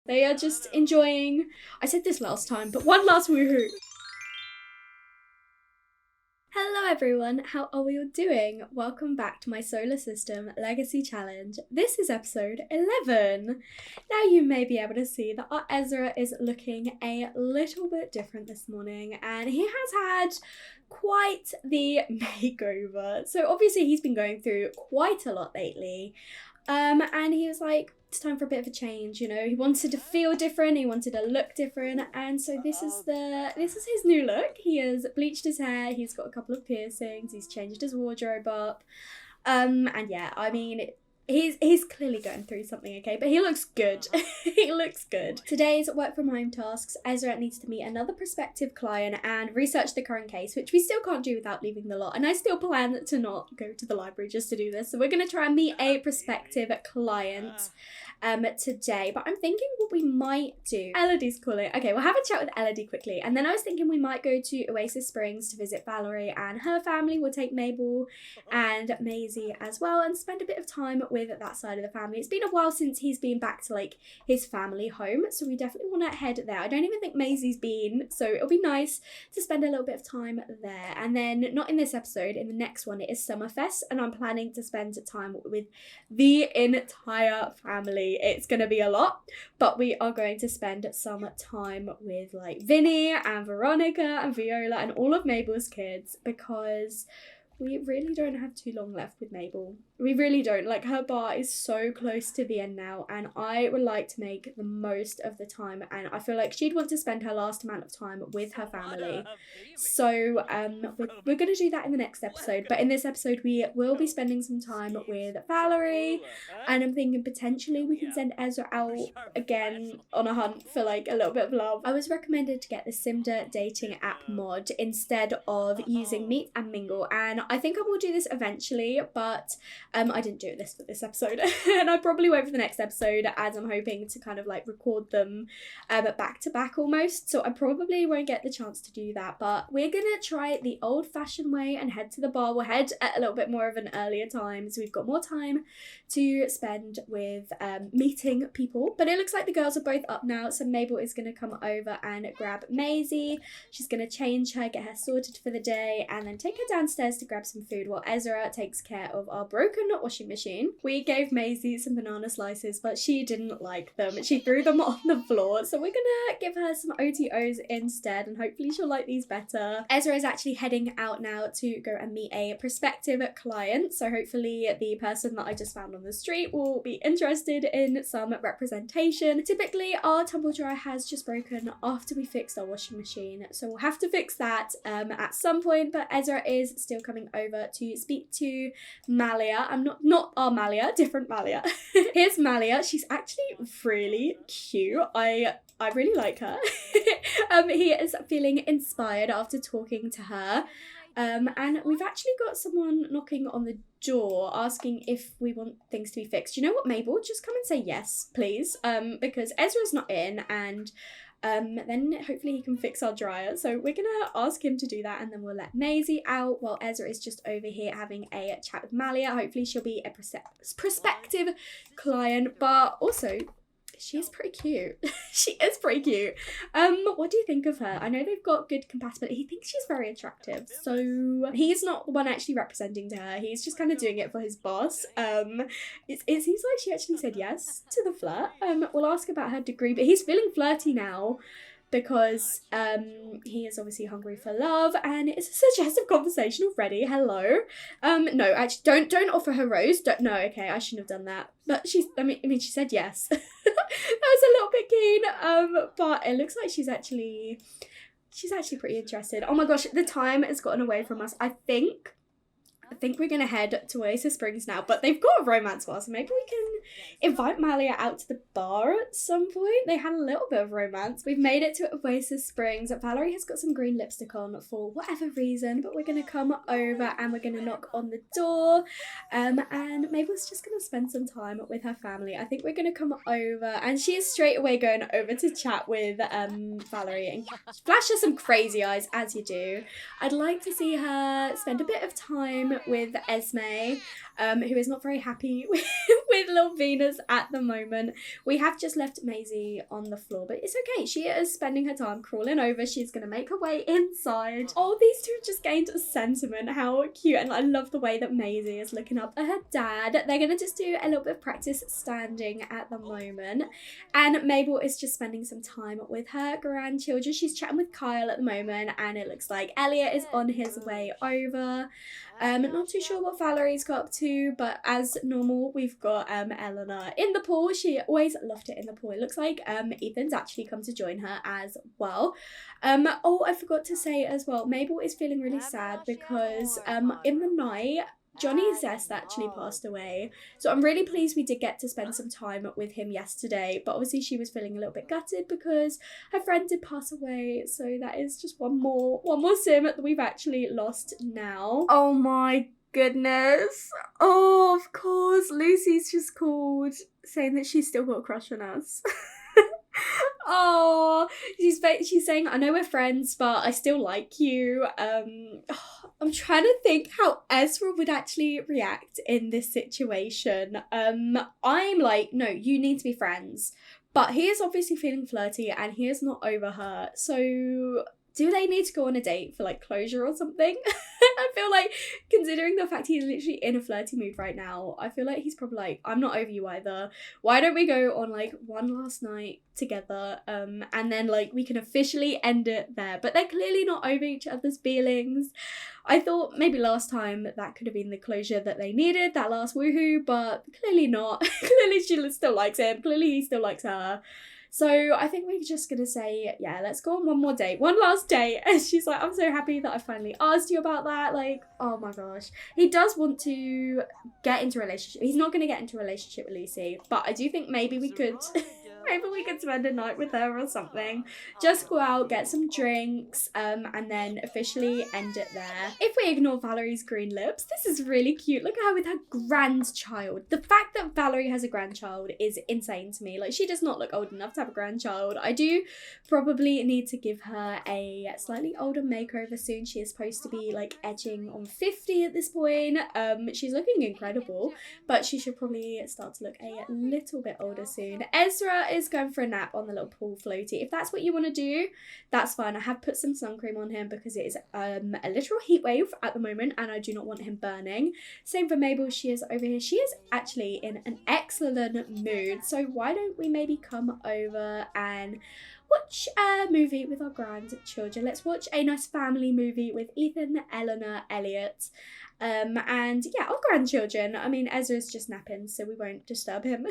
They are just enjoying, I said this last time, but one last woohoo. Hello everyone, how are we all doing? Welcome back to my Solar System Legacy Challenge. This is episode 11. Now you may be able to see that our Ezra is looking a little bit different this morning, and he has had quite the makeover. So obviously he's been going through quite a lot lately. And he was like, it's time for a bit of a change, you know. He wanted to feel different, he wanted to look different, and so this is his new look. He has bleached his hair, he's got a couple of piercings, he's changed his wardrobe up. And yeah, I mean, he's clearly going through something, okay, but he looks good. He looks good. Today's work from home tasks, Ezra needs to meet another prospective client and research the current case, which we still can't do without leaving the lot, and I still plan to not go to the library just to do this. So we're going to try and meet a prospective client today, but I'm thinking what we might do. Elodie's calling. Okay, we'll have a chat with Elodie quickly, and then I was thinking we might go to Oasis Springs to visit Valerie and her family. We'll take Mabel and Maisie as well and spend a bit of time with that side of the family. It's been a while since he's been back to like his family home, so we definitely want to head there. I don't even think Maisie's been, so it'll be nice to spend a little bit of time there. And then not in this episode, in the next one, it is Summerfest, and I'm planning to spend time with the entire family. It's gonna be a lot, but we are going to spend some time with like Vinny and Veronica and Viola and all of Mabel's kids, because we really don't have too long left with Mabel. We really don't. Like, her bar is so close to the end now, and I would like to make the most of the time, and I feel like she'd want to spend her last amount of time with her family. So we're going to do that in the next episode, but in this episode we will be spending some time with Valerie, and I'm thinking potentially we can send Ezra out again on a hunt for like a little bit of love. I was recommended to get the Simda dating app mod instead of using Meet and Mingle, and I think I will do this eventually, but I didn't do this for this episode, and I probably won't for the next episode, as I'm hoping to kind of like record them back to back almost, so I probably won't get the chance to do that, but we're gonna try it the old-fashioned way and head to the bar. We'll head at a little bit more of an earlier time, so we've got more time to spend with meeting people. But it looks like the girls are both up now, so Mabel is gonna come over and grab Maisie. She's gonna change her, get her sorted for the day, and then take her downstairs to grab some food while Ezra takes care of our broken washing machine. We gave Maisie some banana slices, but she didn't like them. She threw them on the floor, so we're gonna give her some OTOs instead, and hopefully she'll like these better. Ezra is actually heading out now to go and meet a prospective client, so hopefully the person that I just found on the street will be interested in some representation. Typically our tumble dryer has just broken after we fixed our washing machine, so we'll have to fix that at some point, but Ezra is still coming over to speak to Malia. I'm not our Malia, different Malia. Here's Malia. She's actually really cute. I really like her. He is feeling inspired after talking to her. And we've actually got someone knocking on the door asking if we want things to be fixed. You know what, Mabel? Just come and say yes, please. Because Ezra's not in, and then hopefully he can fix our dryer. So we're gonna ask him to do that, and then we'll let Maisie out while Ezra is just over here having a chat with Malia. Hopefully she'll be a prospective client, but also she is pretty cute. She is pretty cute. What do you think of her? I know they've got good compatibility. He thinks she's very attractive, so he's not the one actually representing to her. He's just kind of doing it for his boss. It seems like she actually said yes to the flirt. We'll ask about her degree, but he's feeling flirty now, because he is obviously hungry for love, and it's a suggestive conversation already. Hello. No, actually, don't offer her rose. No, okay, I shouldn't have done that. But I mean, she said yes. That was a little bit keen. But it looks like she's actually pretty interested. Oh my gosh, the time has gotten away from us. I think we're gonna head to Oasis Springs now, but they've got a romance bar, so maybe we can invite Malia out to the bar at some point. They had a little bit of romance. We've made it to Oasis Springs. Valerie has got some green lipstick on for whatever reason, but we're gonna come over and we're gonna knock on the door, and Mabel's just gonna spend some time with her family. I think we're gonna come over, and she is straight away going over to chat with Valerie and flash her some crazy eyes, as you do. I'd like to see her spend a bit of time with Esme, who is not very happy with little Venus at the moment. We have just left Maisie on the floor, but it's okay. She is spending her time crawling over. She's going to make her way inside. Oh, these two have just gained a sentiment. How cute. And I love the way that Maisie is looking up at her dad. They're going to just do a little bit of practice standing at the moment. And Mabel is just spending some time with her grandchildren. She's chatting with Kyle at the moment, and it looks like Elliot is on his way over. Not too sure what Valerie's got up to, but as normal, we've got Eleanor in the pool. She always loved it in the pool. It looks like Ethan's actually come to join her as well. Oh, I forgot to say as well, Mabel is feeling really sad because in the night, Johnny Zest actually passed away. So I'm really pleased we did get to spend some time with him yesterday. But obviously she was feeling a little bit gutted because her friend did pass away. So that is just one more sim that we've actually lost now. Oh my goodness. Oh, of course. Lucy's just called saying that she's still got a crush on us. Oh, she's saying, I know we're friends, but I still like you. I'm trying to think how Ezra would actually react in this situation. I'm like, no, you need to be friends. But he is obviously feeling flirty and he is not over her. So do they need to go on a date for like closure or something? I feel like, considering the fact he's literally in a flirty mood right now, I feel like he's probably like, I'm not over you either. Why don't we go on like one last night together, and then like we can officially end it there. But they're clearly not over each other's feelings. I thought maybe last time that could have been the closure that they needed, that last woohoo, but clearly not. Clearly she still likes him. Clearly he still likes her. So I think we're just going to say, yeah, let's go on one more date. One last date. And she's like, I'm so happy that I finally asked you about that. Like, oh my gosh. He does want to get into a relationship. He's not going to get into a relationship with Lucy. But I do think maybe we could... Maybe we could spend a night with her or something. Just go out, get some drinks, and then officially end it there. If we ignore Valerie's green lips, this is really cute. Look at her with her grandchild. The fact that Valerie has a grandchild is insane to me. Like, she does not look old enough to have a grandchild. I do probably need to give her a slightly older makeover soon. She is supposed to be like edging on 50 at this point. She's looking incredible, but she should probably start to look a little bit older soon. Ezra is going for a nap on the little pool floaty. If that's what you want to do, that's fine. I have put some sun cream on him because it is a literal heat wave at the moment and I do not want him burning. Same for Mabel. She is over here. She is actually in an excellent mood. So why don't we maybe come over and watch a movie with our grandchildren. Let's watch a nice family movie with Ethan, Eleanor, Elliot, and yeah, our grandchildren. I mean, Ezra's just napping, so we won't disturb him.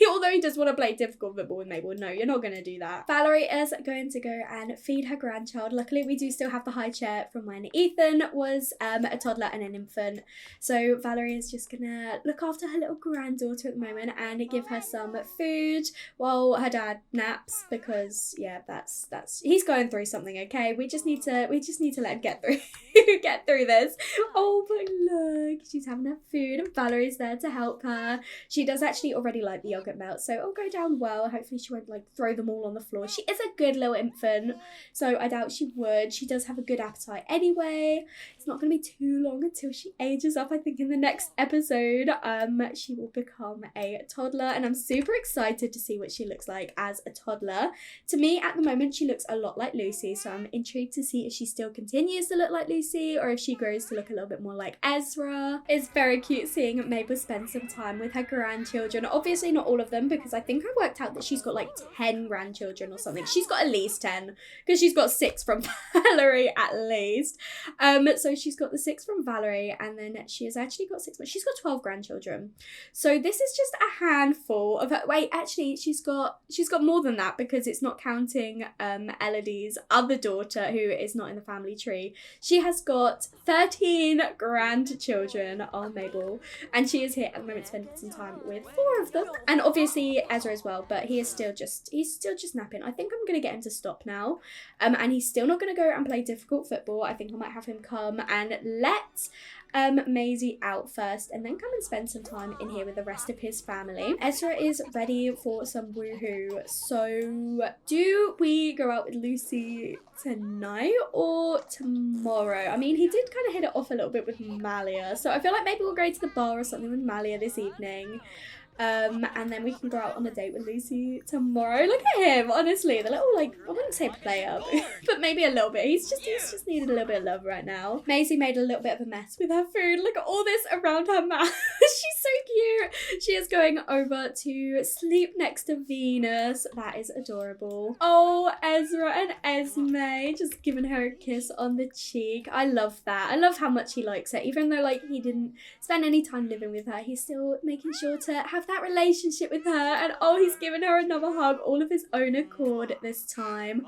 Although he does want to play difficult football with Mabel. No, you're not going to do that. Valerie is going to go and feed her grandchild. Luckily, we do still have the high chair from when Ethan was a toddler and an infant. So Valerie is just going to look after her little granddaughter at the moment and give her some food while her dad naps because, yeah, that's he's going through something, okay? We just need to let him get through this. Oh, but look, she's having her food and Valerie's there to help her. She does actually already like the yogurt melt, so it'll go down well. Hopefully she won't like throw them all on the floor. She is a good little infant, so I doubt she would. She does have a good appetite anyway. It's not going to be too long until she ages up. I think in the next episode she will become a toddler and I'm super excited to see what she looks like as a toddler. To me at the moment she looks a lot like Lucy, so I'm intrigued to see if she still continues to look like Lucy or if she grows to look a little bit more like Ezra. It's very cute seeing Mabel spend some time with her grandchildren. Obviously not all of them because I think I worked out that she's got like 10 grandchildren or something. She's got at least 10 because she's got 6 from Valerie at least. So she's got the 6 from Valerie and then she has actually got 6 more. She's got 12 grandchildren. So this is just a handful of her. Wait, actually she's got more than that because it's not counting Elodie's other daughter who is not in the family tree. She has got 13 grandchildren on Mabel and she is here at the moment spending some time with 4 of them and obviously Ezra as well, but he's still just napping. I think I'm gonna get him to stop now and he's still not gonna go and play difficult football. I think I might have him come and let Maisie out first and then come and spend some time in here with the rest of his family. Ezra is ready for some woohoo. So do we go out with Lucy tonight or tomorrow? I mean, he did kind of hit it off a little bit with Malia, so I feel like maybe we'll go to the bar or something with Malia this evening. And then we can go out on a date with Lucy tomorrow. Look at him, honestly, the little, like, I wouldn't say player, but maybe a little bit. He's just needed a little bit of love right now. Maisie made a little bit of a mess with her food. Look at all this around her mouth. She's so cute. She is going over to sleep next to Venus. That is adorable. Oh, Ezra and Esme just giving her a kiss on the cheek. I love that. I love how much he likes her. Even though, like, he didn't spend any time living with her, he's still making sure to have that relationship with her. And oh, he's giving her another hug all of his own accord this time.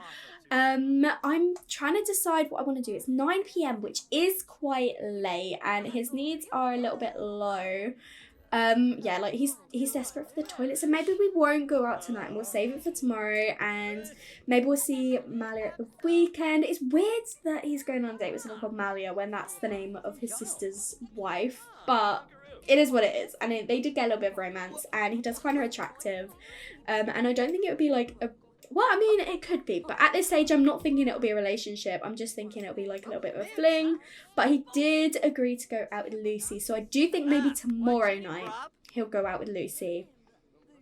I'm trying to decide what I want to do. It's 9 p.m, which is quite late, and his needs are a little bit low. Yeah, like he's desperate for the toilet, so maybe we won't go out tonight and we'll save it for tomorrow, and maybe we'll see Malia at the weekend. It's weird that he's going on a date with someone called Malia when that's the name of his sister's wife, but it is what it is, and they did get a little bit of romance, and he does find her attractive, and I don't think it would be like a, well, I mean, it could be, but at this stage, I'm not thinking it'll be a relationship. I'm just thinking it'll be like a little bit of a fling, but he did agree to go out with Lucy, so I do think maybe tomorrow night he'll go out with Lucy.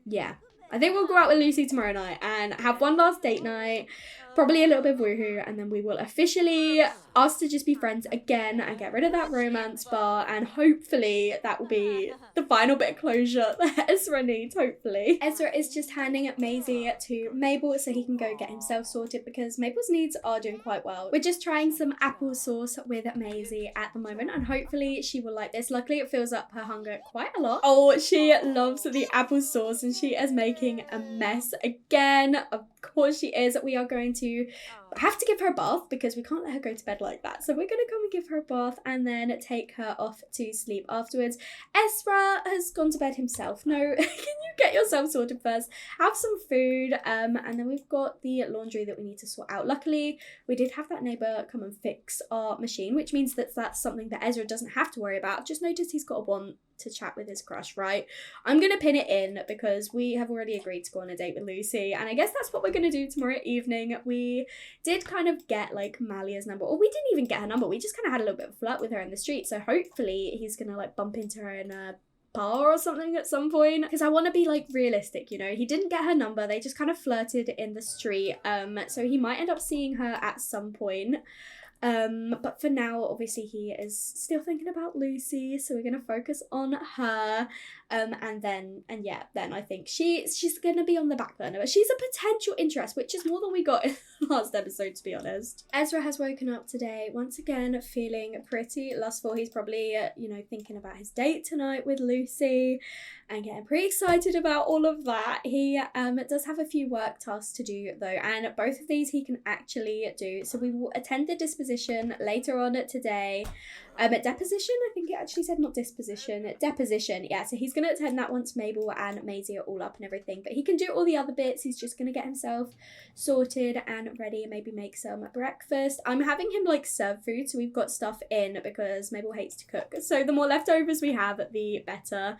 Yeah, I think we'll go out with Lucy tomorrow night and have one last date night, probably a little bit of woohoo, and then we will officially ask to just be friends again and get rid of that romance bar, and hopefully that will be the final bit of closure that Ezra needs, hopefully. Ezra is just handing Maisie to Mabel so he can go get himself sorted because Mabel's needs are doing quite well. We're just trying some applesauce with Maisie at the moment, and hopefully she will like this. Luckily it fills up her hunger quite a lot. Oh, she loves the applesauce and she is making a mess again. Of course she is. We are going to have to give her a bath because we can't let her go to bed like that. So we're going to come and give her a bath and then take her off to sleep afterwards. Ezra has gone to bed himself. No, can you get yourself sorted first? Have some food, and then we've got the laundry that we need to sort out. Luckily, we did have that neighbour come and fix our machine, which means that that's something that Ezra doesn't have to worry about. I've just noticed he's got a want to chat with his crush, right? I'm going to pin it in because we have already agreed to go on a date with Lucy, and I guess that's what we're going to do tomorrow evening. We did kind of get like Malia's number, or we didn't even get her number, we just kind of had a little bit of flirt with her in the street, so hopefully he's going to like bump into her in a bar or something at some point, because I want to be like realistic, you know. He didn't get her number, they just kind of flirted in the street, so he might end up seeing her at some point. But for now, obviously, he is still thinking about Lucy, so we're going to focus on her, and then I think she's going to be on the back burner, but she's a potential interest, which is more than we got in the last episode, to be honest. Ezra has woken up today, once again, feeling pretty lustful. He's probably, thinking about his date tonight with Lucy, and getting pretty excited about all of that. He does have a few work tasks to do, though, and both of these he can actually do, so we will attend the disposition later on today. Deposition, I think it actually said, not disposition, deposition. Yeah, so he's going to attend that once Mabel and Maisie are all up and everything, but he can do all the other bits. He's just going to get himself sorted and ready and maybe make some breakfast. I'm having him like serve food, so we've got stuff in because Mabel hates to cook, so the more leftovers we have, the better.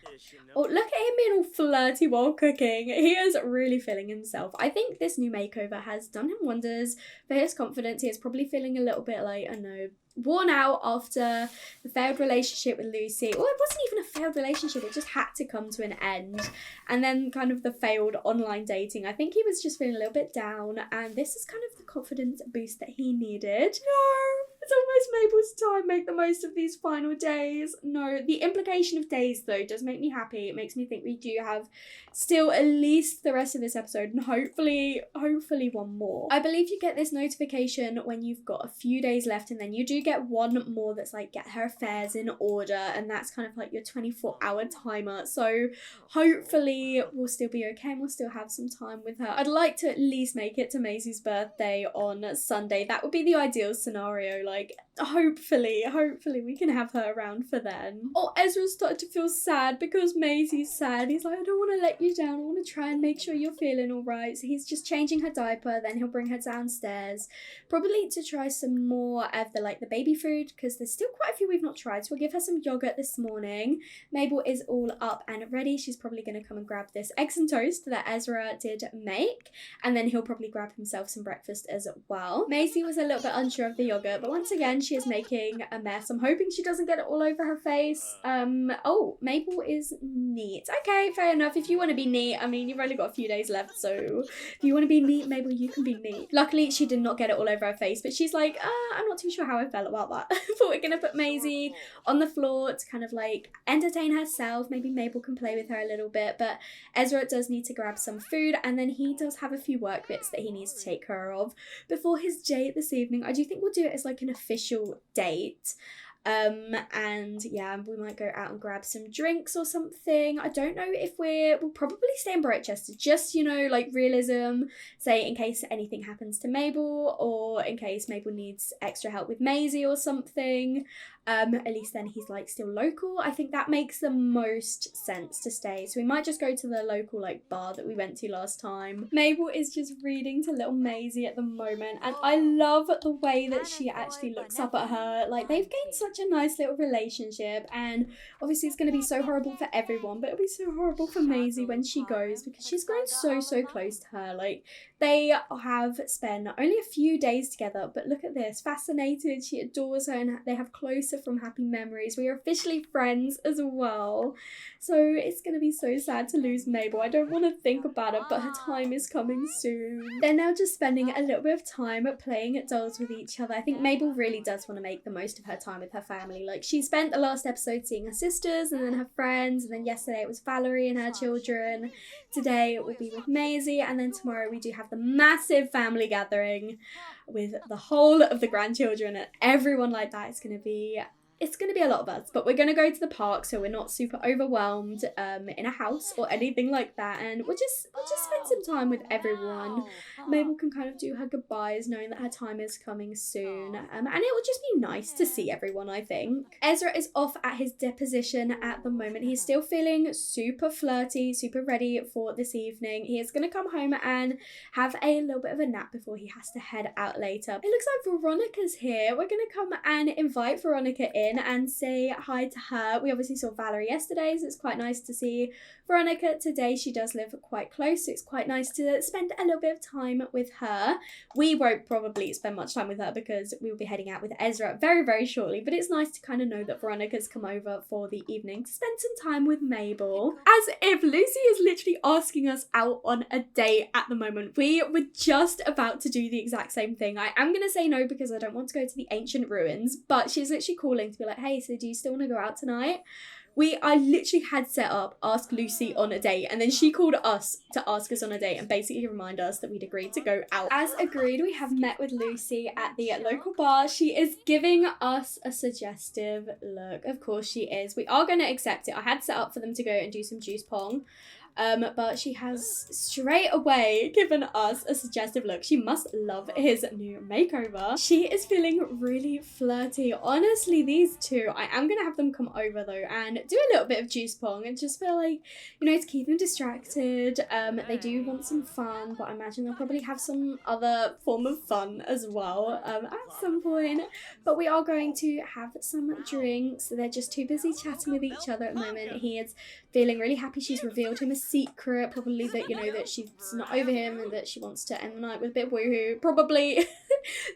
Oh, look at him being all flirty while cooking. He is really feeling himself. I think this new makeover has done him wonders for his confidence. He is probably feeling a little bit like, I don't know, worn out after the failed relationship with Lucy. Well, it wasn't even a failed relationship, it just had to come to an end. And then kind of the failed online dating. I think he was just feeling a little bit down, and this is kind of the confidence boost that he needed. No, it's almost Mabel's time. Make the most of these final days. No, the implication of days, though, does make me happy. It makes me think we do have still at least the rest of this episode, and hopefully one more. I believe you get this notification when you've got a few days left, and then you do get one more that's like get her affairs in order, and that's kind of like your 24-hour timer. So hopefully we'll still be okay and we'll still have some time with her. I'd like to at least make it to Maisie's birthday on Sunday. That would be the ideal scenario. like, hopefully we can have her around for then. Oh, Ezra's started to feel sad because Maisie's sad. He's like, I don't want to let you down. I want to try and make sure you're feeling all right. So he's just changing her diaper, then he'll bring her downstairs, probably to try some more of the baby food, because there's still quite a few we've not tried. So we'll give her some yogurt this morning. Mabel is all up and ready. She's probably going to come and grab this eggs and toast that Ezra did make, and then he'll probably grab himself some breakfast as well. Maisie was a little bit unsure of the yogurt, but once again she is making a mess. I'm hoping she doesn't get it all over her face. Oh, Mabel is neat. Okay, fair enough. If you want to be neat, I mean, you've only got a few days left, so if you want to be neat, Mabel, you can be neat. Luckily she did not get it all over her face, but she's like, I'm not too sure how I felt about that. But we're gonna put Maisie on the floor to kind of like entertain herself. Maybe Mabel can play with her a little bit, but Ezra does need to grab some food, and then he does have a few work bits that he needs to take care of before his date this evening. I do think we'll do it as like an official date. And yeah, we might go out and grab some drinks or something. I don't know if we'll probably stay in Brightchester, just, you know, like realism, say in case anything happens to Mabel, or in case Mabel needs extra help with Maisie or something. At least then he's like still local. I think that makes the most sense to stay. So we might just go to the local like bar that we went to last time. Mabel is just reading to little Maisie at the moment, and I love the way that she actually looks up at her. Like, they've gained such a nice little relationship, and obviously it's going to be so horrible for everyone, but it'll be so horrible for Maisie when she goes, because she's grown so close to her. Like, they have spent only a few days together, but look at this, fascinated, she adores her, and they have closer from happy memories. We are officially friends as well. So it's going to be so sad to lose Mabel. I don't want to think about it, but her time is coming soon. They're now just spending a little bit of time playing at dolls with each other. I think Mabel really does want to make the most of her time with her family. Like, she spent the last episode seeing her sisters and then her friends, and then yesterday it was Valerie and her children. Today it will be with Maisie, and then tomorrow we do have the massive family gathering with the whole of the grandchildren and everyone like that. It's going to be a lot of us, but we're going to go to the park so we're not super overwhelmed in a house or anything like that, and we'll just spend some time with everyone. Mabel can kind of do her goodbyes knowing that her time is coming soon, and it will just be nice to see everyone, I think. Ezra is off at his deposition at the moment. He's still feeling super flirty, super ready for this evening. He is going to come home and have a little bit of a nap before he has to head out later. It looks like Veronica's here. We're going to come and invite Veronica in and say hi to her. We obviously saw Valerie yesterday, so it's quite nice to see Veronica today. She does live quite close, so it's quite nice to spend a little bit of time with her. We won't probably spend much time with her because we will be heading out with Ezra very shortly, but it's nice to kind of know that Veronica's come over for the evening to spend some time with Mabel. As if Lucy is literally asking us out on a date at the moment. We were just about to do the exact same thing. I am going to say no because I don't want to go to the ancient ruins, but she's literally calling to be like, hey, so do you still want to go out tonight? I literally had set up ask Lucy on a date, and then she called us to ask us on a date and basically remind us that we'd agreed to go out. As agreed, we have met with Lucy at the local bar. She is giving us a suggestive look. Of course she is. We are going to accept it. I had set up for them to go and do some juice pong. But she has straight away given us a suggestive look. She must love his new makeover. She is feeling really flirty. Honestly, these two, I am going to have them come over though and do a little bit of juice pong and just feel like, you know, to keep them distracted. They do want some fun, but I imagine they'll probably have some other form of fun as well at some point. But we are going to have some drinks. They're just too busy chatting with each other at the moment. He is feeling really happy she's revealed him a secret, probably that, you know, that she's not over him and that she wants to end the night with a bit of woohoo, probably.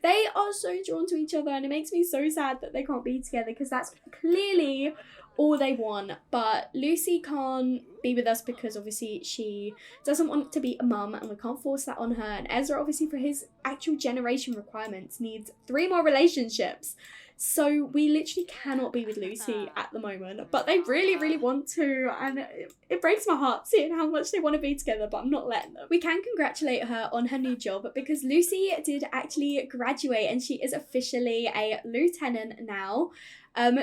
They are so drawn to each other, and it makes me so sad that they can't be together because that's clearly all they want. But Lucy can't be with us because obviously she doesn't want to be a mum and we can't force that on her, and Ezra obviously for his actual generation requirements needs 3 more relationships. So we literally cannot be with Lucy at the moment, but they really want to, and it breaks my heart seeing how much they want to be together, but I'm not letting them. We can congratulate her on her new job because Lucy did actually graduate and she is officially a lieutenant now.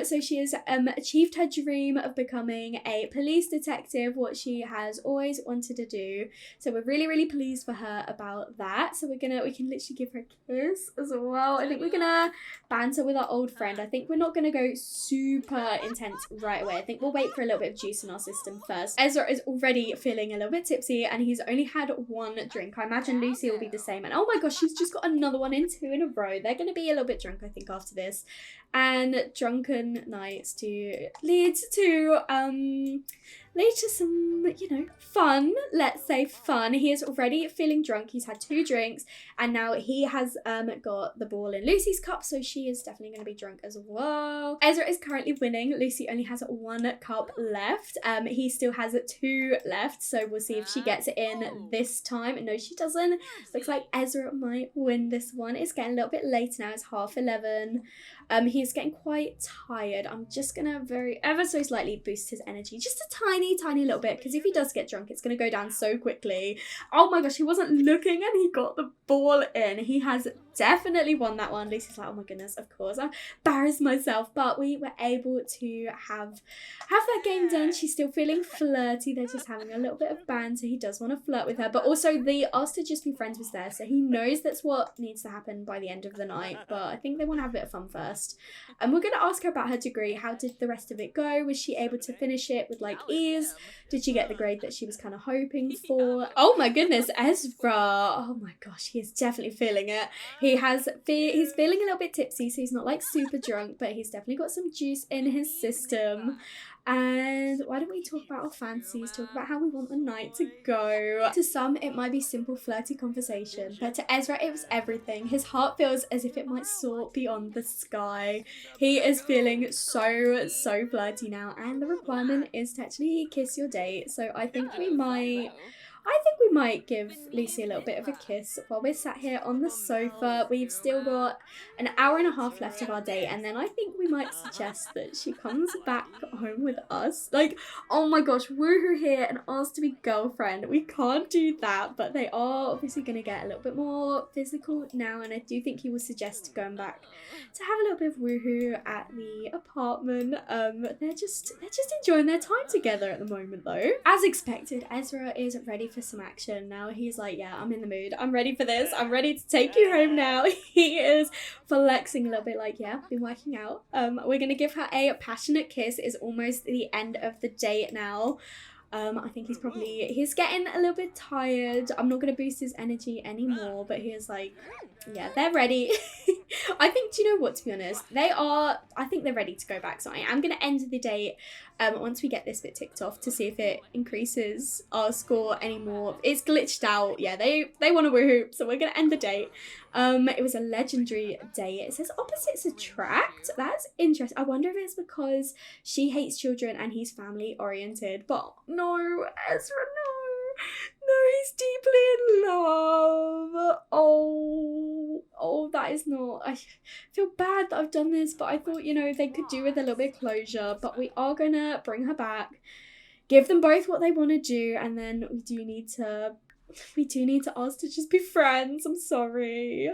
So she has achieved her dream of becoming a police detective of what she has always wanted to do. So we're really, really pleased for her about that. So we can literally give her a kiss as well. I think we're gonna banter with our old friend. I think we're not gonna go super intense right away. I think we'll wait for a little bit of juice in our system first. Ezra is already feeling a little bit tipsy and he's only had one drink. I imagine Lucy will be the same. And oh my gosh, she's just got another one in 2 in a row. They're gonna be a little bit drunk, I think, after this. And drunken nights to lead to some, you know, fun. Let's say fun. He is already feeling drunk. He's had 2 drinks and now he has got the ball in Lucy's cup, so she is definitely going to be drunk as well. Ezra is currently winning. Lucy only has 1 cup left. He still has 2 left, so we'll see if she gets it in this time. No, she doesn't. Looks like Ezra might win this one. It's getting a little bit late now. It's 11:30. He's getting quite tired. I'm just gonna ever so slightly boost his energy, just a tiny little bit, because if he does get drunk, it's gonna go down so quickly. Oh my gosh, he wasn't looking and he got the ball in. He has definitely won that one. Lucy's like, oh my goodness, of course, I embarrassed myself, but we were able to have that game done. She's still feeling flirty. They're just having a little bit of banter. He does want to flirt with her, but also the ask to just be friends was there, so he knows that's what needs to happen by the end of the night, but I think they want to have a bit of fun first. And we're going to ask her about her degree. How did the rest of it go? Was she able to finish it with like ease? Did she get the grade that she was kind of hoping for? Oh my goodness, Ezra. Oh my gosh, he is definitely feeling it. He's feeling a little bit tipsy, so he's not like super drunk, but he's definitely got some juice in his system. And why don't we talk about our fantasies, talk about how we want the night to go. To some, it might be simple flirty conversation, but to Ezra, it was everything. His heart feels as if it might soar beyond the sky. He is feeling so flirty now, and the requirement is to actually kiss your date. So I think we might give Lucy a little bit of a kiss while we're sat here on the sofa. We've still got an hour and a half left of our day, and then I think we might suggest that she comes back home with us. Like, oh my gosh, woohoo here and asked to be girlfriend. We can't do that, but they are obviously going to get a little bit more physical now, and I do think he will suggest going back to have a little bit of woohoo at the apartment. They're just enjoying their time together at the moment though. As expected, Ezra is ready for some action now. He's like, yeah, I'm in the mood. I'm ready for this. I'm ready to take you home now. He is flexing a little bit like, yeah, been working out. We're going to give her a passionate kiss. It is almost the end of the date now. I think he's getting a little bit tired. I'm not going to boost his energy anymore, but he's like, yeah, they're ready. I think, do you know what, to be honest, I think they're ready to go back. So I am going to end the date once we get this bit ticked off to see if it increases our score anymore. It's glitched out. Yeah, they want to woohoo, so we're going to end the date. It was a legendary day. It says opposites attract. That's interesting. I wonder if it's because she hates children and he's family oriented. But no, Ezra, no, he's deeply in love. Oh, that is not. I feel bad that I've done this, but I thought, you know, they could do with a little bit of closure. But we are gonna bring her back, give them both what they want to do, and then we do need to ask to just be friends. I'm sorry.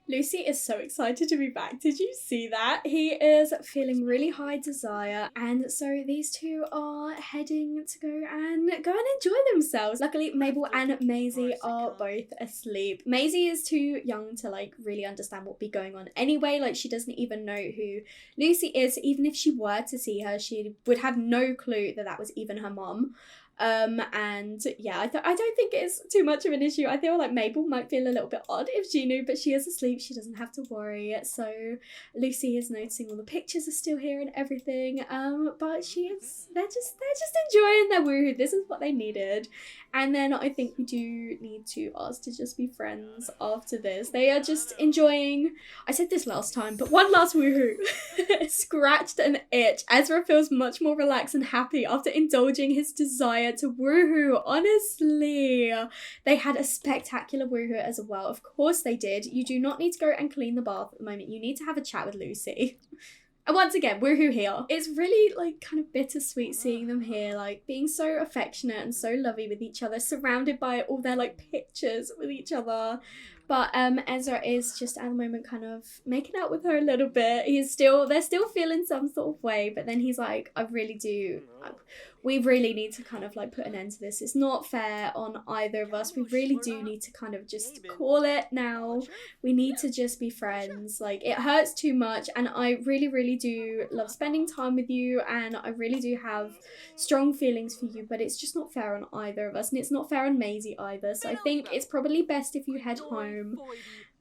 Lucy is so excited to be back. Did you see that? He is feeling really high desire, and so these two are heading to go and enjoy themselves. Luckily, Mabel and Maisie are both asleep. Maisie is too young to like really understand what be going on anyway. Like, she doesn't even know who Lucy is. Even if she were to see her, she would have no clue that was even her mom. And yeah, I don't think it's too much of an issue. I feel like Mabel might feel a little bit odd if she knew, but she is asleep. She doesn't have to worry. So Lucy is noticing all the pictures are still here and everything. But they're just enjoying their woohoo. This is what they needed. And then I think we do need to ask to just be friends after this. They are just enjoying, I said this last time, but one last woohoo. Scratched an itch. Ezra feels much more relaxed and happy after indulging his desire to woohoo. Honestly, they had a spectacular woohoo as well. Of course they did. You do not need to go and clean the bath at the moment. You need to have a chat with Lucy. And once again, woohoo here. It's really like kind of bittersweet seeing them here, like being so affectionate and so lovey with each other, surrounded by all their like pictures with each other. But Ezra is just at the moment kind of making out with her a little bit. They're still feeling some sort of way, but then he's like, I really do we really need to kind of like put an end to this. It's not fair on either of us. We really do need to kind of just call it now. We need to just be friends. Like, it hurts too much, and I really, really do love spending time with you, and I really do have strong feelings for you, but it's just not fair on either of us, and it's not fair on Maisie either. So I think it's probably best if you head home.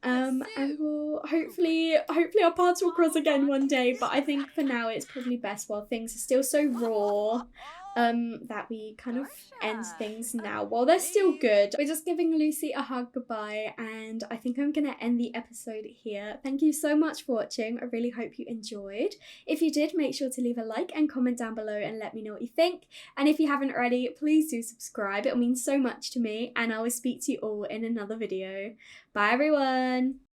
And we'll hopefully our paths will cross again one day, but I think for now it's probably best while things are still so raw, that we kind of end things now while they're still good. We're just giving Lucy a hug goodbye, and I think I'm gonna end the episode here. Thank you so much for watching. I really hope you enjoyed. If you did, make sure to leave a like and comment down below and let me know what you think. And if you haven't already, please do subscribe. It'll mean so much to me, and I will speak to you all in another video. Bye everyone!